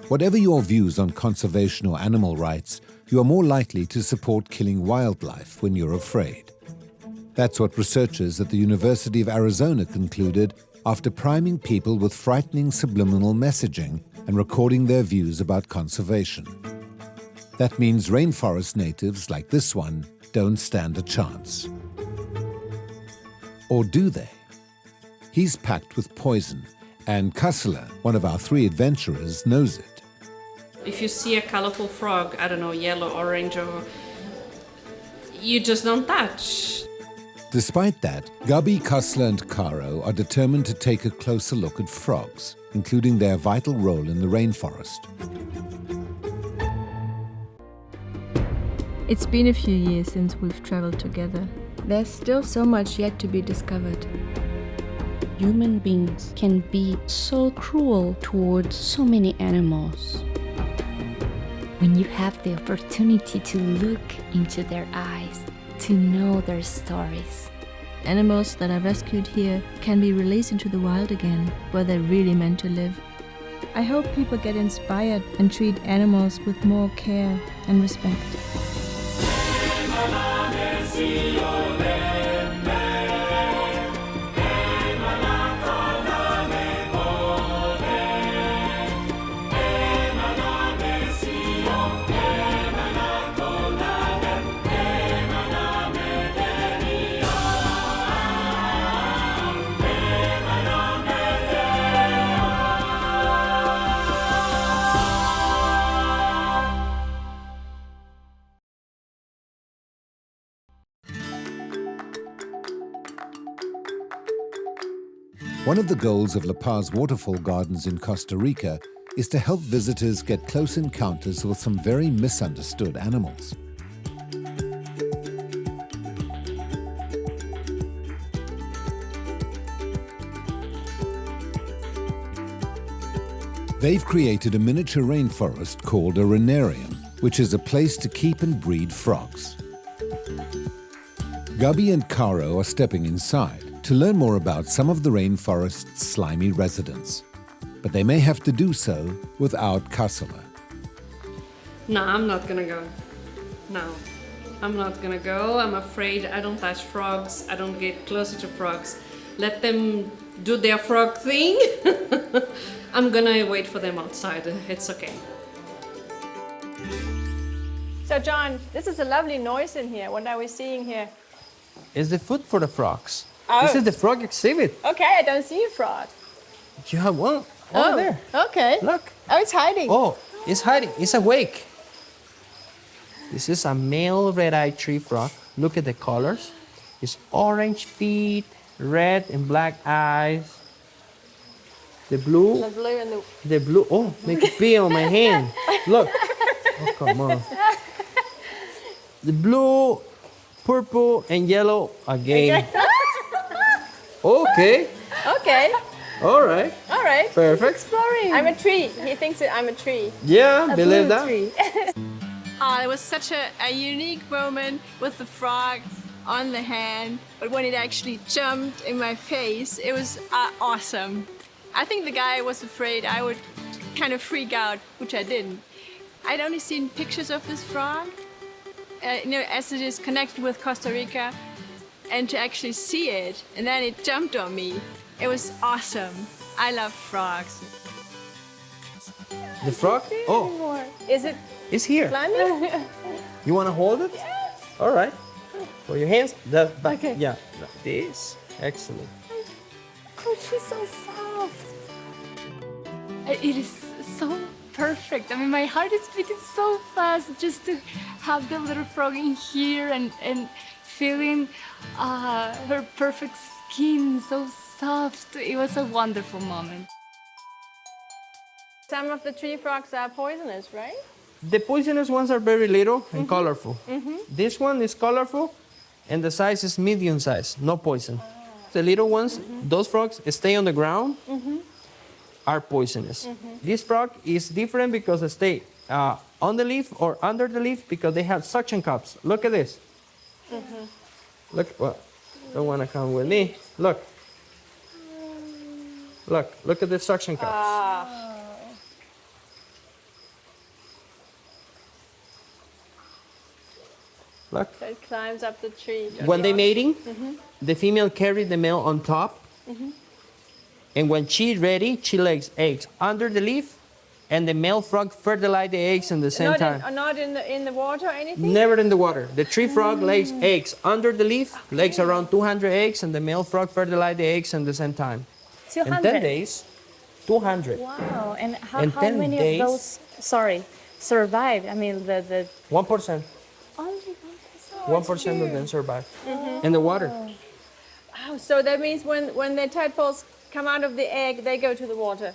Whatever your views on conservation or animal rights, you are more likely to support killing wildlife when you're afraid. That's what researchers at the University of Arizona concluded after priming people with frightening subliminal messaging and recording their views about conservation. That means rainforest natives like this one don't stand a chance. Or do they? He's packed with poison, and Kassala, one of our 3 adventurers, knows it. If you see a colorful frog, I don't know, yellow, orange, or you just don't touch. Despite that, Gabi, Kassala and Karo are determined to take a closer look at frogs, including their vital role in the rainforest. It's been a few years since we've traveled together. There's still so much yet to be discovered. Human beings can be so cruel towards so many animals. When you have the opportunity to look into their eyes, to know their stories. Animals that are rescued here can be released into the wild again, where they're really meant to live. I hope people get inspired and treat animals with more care and respect. One of the goals of La Paz Waterfall Gardens in Costa Rica is to help visitors get close encounters with some very misunderstood animals. They've created a miniature rainforest called a renarium, which is a place to keep and breed frogs. Gabi and Karo are stepping inside to learn more about some of the rainforest's slimy residents. But they may have to do so without Kassala. No, I'm not gonna go. No, I'm not gonna go. I'm afraid. I don't touch frogs. I don't get closer to frogs. Let them do their frog thing. I'm gonna wait for them outside. It's okay. So John, this is a lovely noise in here. What are we seeing here? It's the food for the frogs. Oh. This is the frog exhibit. Okay, I don't see a frog. You have one over there. Okay. Look. Oh, it's hiding. Oh, it's hiding. It's awake. This is a male red-eyed tree frog. Look at the colors. It's orange feet, red and black eyes. The blue. The blue and The blue. Oh, make it pee on my hand. Look. Oh, come on. The blue, purple, and yellow again. Okay. Okay. All right. All right. Perfect. Exploring. I'm a tree. He thinks that I'm a tree. Yeah, A believe blue that. tree. It was such a unique moment with the frog on the hand, but when it actually jumped in my face, it was awesome. I think the guy was afraid I would kind of freak out, which I didn't. I'd only seen pictures of this frog, as it is connected with Costa Rica, and to actually see it, and then it jumped on me. It was awesome. I love frogs. The frog? Oh, Is it it's here. climbing? You want to hold it? Yes. All right. For your hands. That back. Okay. Yeah. Like this. Excellent. Oh, she's so soft. It is so perfect. I mean, my heart is beating so fast just to have the little frog in here and feeling her perfect skin, so soft. It was a wonderful moment. Some of the tree frogs are poisonous, right? The poisonous ones are very little and colorful. This one is colorful and the size is medium size, no poison. The little ones, those frogs stay on the ground, are poisonous. This frog is different because they stay on the leaf or under the leaf because they have suction cups. Look at this. Look, well, don't want to come with me. Look. Look at the suction cups. Look. So it climbs up the tree. When they're mating, the female carries the male on top. And when she's ready, she lays eggs under the leaf, and the male frog fertilizes the eggs in the same time. Not in the water or anything? Never in the water. The tree frog lays eggs under the leaf, lays around 200 eggs, and the male frog fertilizes the eggs in the same time. 200. In 10 days, 200. Wow. And how In 10 many days- of those, survived? I mean, the 1%. only 1% of them survive in the water. Oh, so that means when the tadpoles come out of the egg, they go to the water.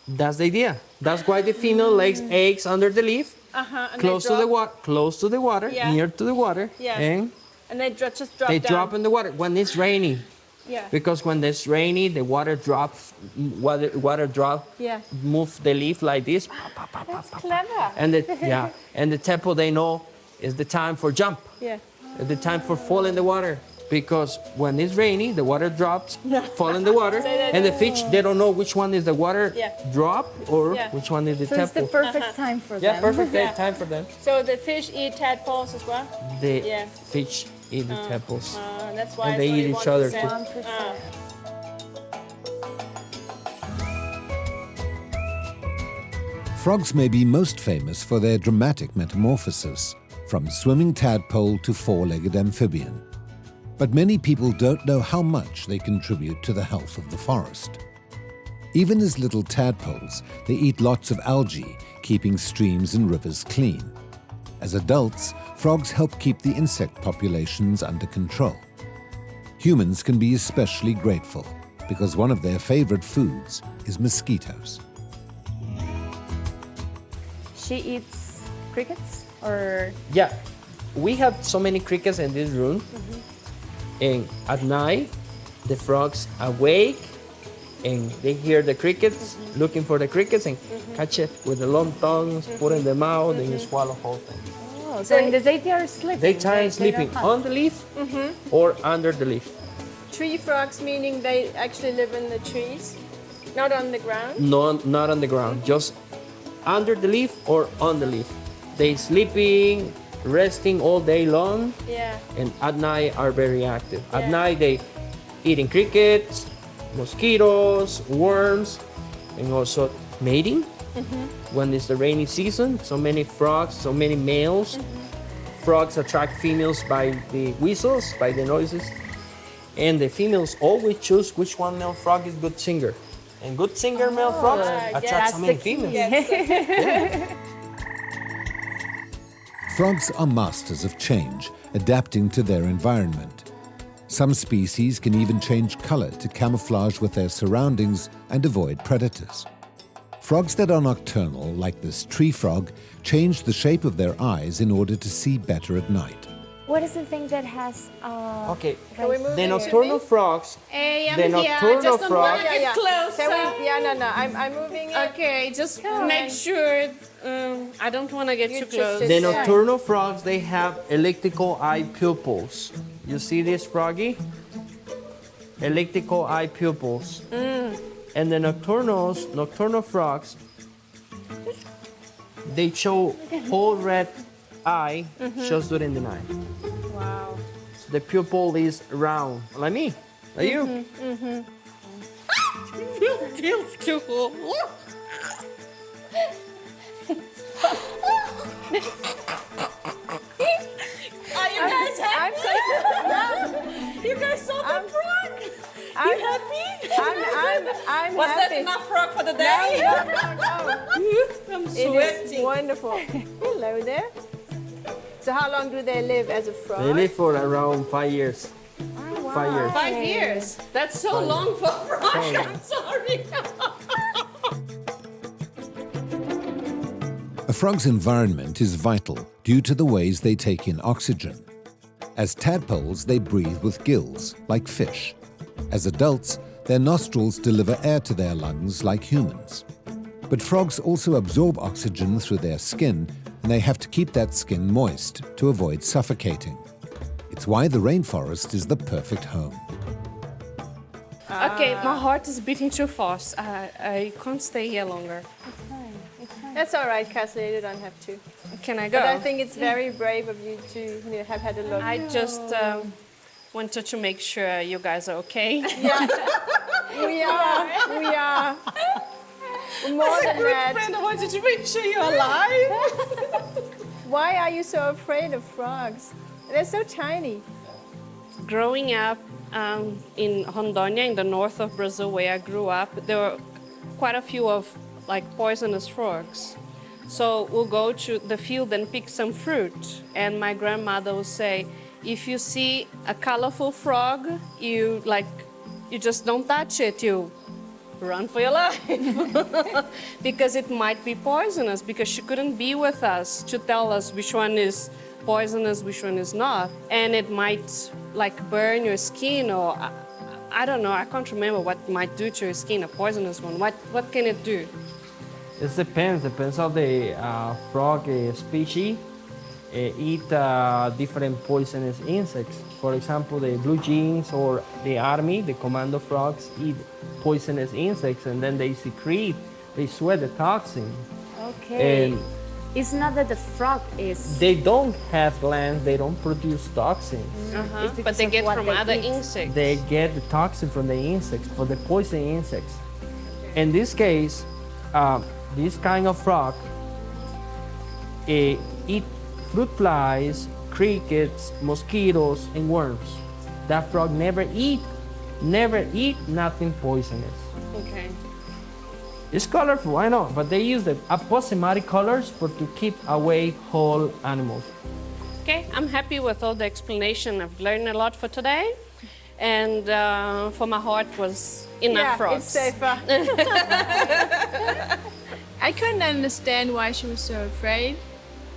That's the idea. That's why the female lays eggs under the leaf, And close they to the drop, water, close to the water, Yeah. near to the water, Yeah. and and they just drop they down. drop in the water when it's rainy. Yeah. Because when it's rainy, the water drops, Yeah. move the leaf like this, That's clever. and the tadpole they know is the time for jump, Yeah. the time for fall in the water. Because when it's rainy, the water drops, fall in the water, and the fish they don't know which one is the water Yeah. drop or Yeah. which one is the So it's the tadpole. perfect time for Yeah, them. perfect Yeah. time for them. So the fish eat tadpoles as well? The Yeah. fish eat the tadpoles. That's why And it's they only eat each other 1%. too. 1%. Frogs may be most famous for their dramatic metamorphosis, from swimming tadpole to four-legged amphibian. But many people don't know how much they contribute to the health of the forest. Even as little tadpoles, they eat lots of algae, keeping streams and rivers clean. As adults, frogs help keep the insect populations under control. Humans can be especially grateful, because one of their favorite foods is mosquitoes. She eats crickets or Yeah, we have so many crickets in this room, and at night, the frogs awake, and they hear the crickets, looking for the crickets, and catch it with the long tongues, put in the mouth, and you swallow whole thing. oh, so in the day they are sleeping. They try don't sleeping hunt. on the leaf or under the leaf. Tree frogs, meaning they actually live in the trees, not on the ground. No, not on the ground, just under the leaf or on the leaf. They sleeping, resting all day long, Yeah. and at night are very active. At Yeah. night they eating crickets, mosquitoes, worms, and also mating. When it's the rainy season, so many frogs, so many males. Frogs attract females by the whistles, by the noises. And the females always choose which one male frog is good singer. And good singer male frogs attract so many females. Frogs are masters of change, adapting to their environment. Some species can even change color to camouflage with their surroundings and avoid predators. Frogs that are nocturnal, like this tree frog, change the shape of their eyes in order to see better at night. What is the thing that has Okay, Can we move the it? nocturnal frogs, Hey, I'm the here. I nocturnal just don't want frog, to get close. Can we, no. I'm moving it. Okay, just make sure. I don't want to get You too just close. sit the there. nocturnal frogs, they have elliptical eye pupils. You see this, froggy? Elliptical eye pupils. And the nocturnal frogs, they show whole red eye just during the night. Wow. So the pupil is round, like me, like you. Feels cool. Are you guys happy? You guys saw the frog? You happy? I'm Was happy. that enough frog for the day? No. I'm It is sweating. wonderful. Hello there. So how long do they live as a frog? They live for around 5 years. 5 years. 5 years. That's so long for a frog. I'm sorry. A frog's environment is vital due to the ways they take in oxygen. As tadpoles, they breathe with gills, like fish. As adults, their nostrils deliver air to their lungs like humans. But frogs also absorb oxygen through their skin, and they have to keep that skin moist to avoid suffocating. It's why the rainforest is the perfect home. Okay, my heart is beating too fast. I can't stay here longer. That's all right, Cassie. You don't have to. Can I go? But I think it's very brave of you to have had a look. I just wanted to make sure you guys are okay. We are. More than that. Friend, I wanted to make sure you're alive. Why are you so afraid of frogs? They're so tiny. Growing up in Rondônia, in the north of Brazil, where I grew up, there were quite a few of like poisonous frogs. So we'll go to the field and pick some fruit. And my grandmother will say, if you see a colorful frog, you just don't touch it. You run for your life because it might be poisonous, because she couldn't be with us to tell us which one is poisonous, which one is not. And it might like burn your skin, or I don't know, I can't remember what it might do to your skin, a poisonous one. What can it do? It depends on the frog species. Eat different poisonous insects. For example, the blue jeans or the army, the commando frogs, eat poisonous insects, and then they sweat the toxin. Okay. And It's not that the frog is. they don't have glands, they don't produce toxins. It's because But they of get what from they other eat. insects. They get the toxin from the insects, from the poison insects. In this case, this kind of frog eat fruit flies, crickets, mosquitoes, and worms. That frog never eat nothing poisonous. Okay. It's colorful, I know, but they use the aposematic colors to keep away whole animals. Okay, I'm happy with all the explanation. I've learned a lot for today, and for my heart was enough frogs. It's safer. I couldn't understand why she was so afraid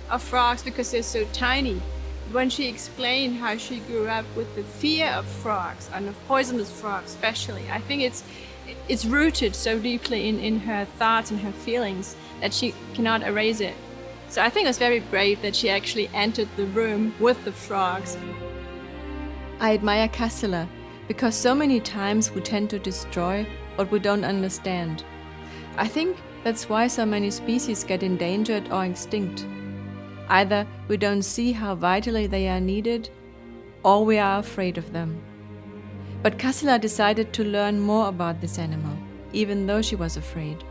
of frogs because they're so tiny. When she explained how she grew up with the fear of frogs and of poisonous frogs especially, I think it's rooted so deeply in her thoughts and her feelings that she cannot erase it. So I think it was very brave that she actually entered the room with the frogs. I admire Kassila because so many times we tend to destroy what we don't understand. I think that's why so many species get endangered or extinct. Either we don't see how vitally they are needed, or we are afraid of them. But Kassila decided to learn more about this animal, even though she was afraid.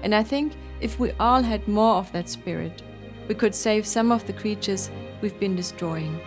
And I think if we all had more of that spirit, we could save some of the creatures we've been destroying.